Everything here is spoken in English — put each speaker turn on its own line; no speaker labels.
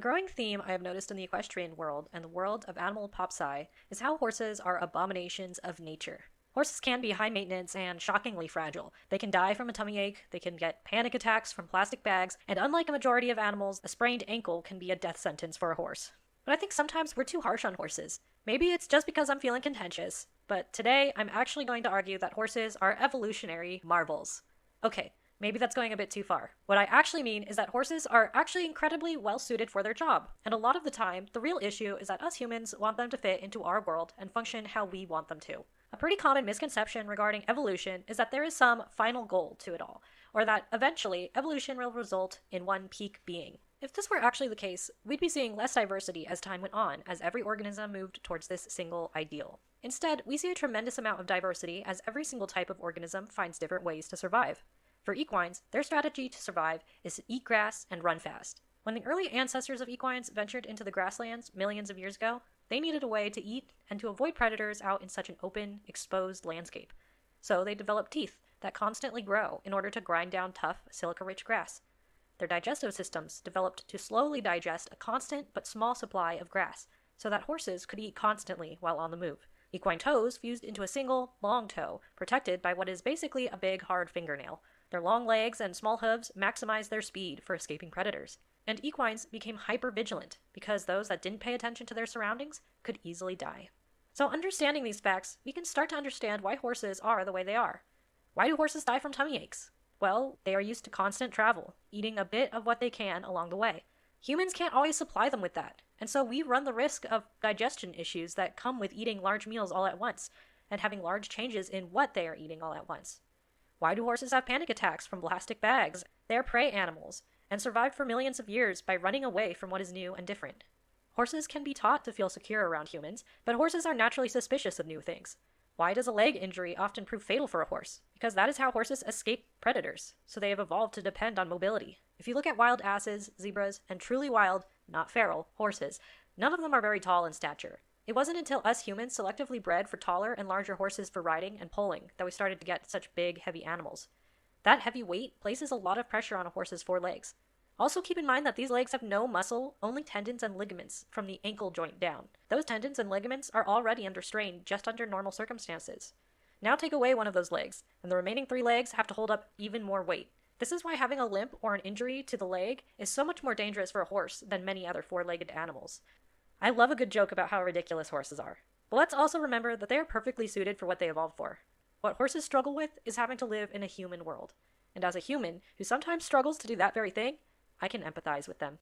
growing theme I have noticed in the equestrian world and the world of animal pop sci is how horses are abominations of nature. Horses can be high maintenance and shockingly fragile. They can die from a tummy ache, they can get panic attacks from plastic bags, and unlike a majority of animals, a sprained ankle can be a death sentence for a horse. But I think sometimes we're too harsh on horses. Maybe it's just because I'm feeling contentious, but today I'm actually going to argue that horses are evolutionary marvels. Okay, maybe that's going a bit too far. What I actually mean is that horses are actually incredibly well suited for their job, and a lot of the time, the real issue is that us humans want them to fit into our world and function how we want them to. A pretty common misconception regarding evolution is that there is some final goal to it all, or that eventually evolution will result in one peak being. If this were actually the case, we'd be seeing less diversity as time went on, as every organism moved towards this single ideal. Instead, we see a tremendous amount of diversity as every single type of organism finds different ways to survive. For equines, their strategy to survive is to eat grass and run fast. When the early ancestors of equines ventured into the grasslands millions of years ago, they needed a way to eat and to avoid predators out in such an open, exposed landscape. So they developed teeth that constantly grow in order to grind down tough, silica-rich grass. Their digestive systems developed to slowly digest a constant but small supply of grass, so that horses could eat constantly while on the move. Equine toes fused into a single, long toe, protected by what is basically a big, hard fingernail. Their long legs and small hooves maximize their speed for escaping predators. And equines became hyper-vigilant because those that didn't pay attention to their surroundings could easily die. So understanding these facts, we can start to understand why horses are the way they are. Why do horses die from tummy aches? Well, they are used to constant travel, eating a bit of what they can along the way. Humans can't always supply them with that, and so we run the risk of digestion issues that come with eating large meals all at once, and having large changes in what they are eating all at once. Why do horses have panic attacks from plastic bags? They are prey animals, and survived for millions of years by running away from what is new and different. Horses can be taught to feel secure around humans, but horses are naturally suspicious of new things. Why does a leg injury often prove fatal for a horse? Because that is how horses escape predators, so they have evolved to depend on mobility. If you look at wild asses, zebras, and truly wild, not feral, horses, none of them are very tall in stature. It wasn't until us humans selectively bred for taller and larger horses for riding and pulling that we started to get such big, heavy animals. That heavy weight places a lot of pressure on a horse's forelegs. Also keep in mind that these legs have no muscle, only tendons and ligaments from the ankle joint down. Those tendons and ligaments are already under strain just under normal circumstances. Now take away one of those legs, and the remaining 3 legs have to hold up even more weight. This is why having a limp or an injury to the leg is so much more dangerous for a horse than many other 4-legged animals. I love a good joke about how ridiculous horses are. But let's also remember that they are perfectly suited for what they evolved for. What horses struggle with is having to live in a human world. And as a human who sometimes struggles to do that very thing, I can empathize with them.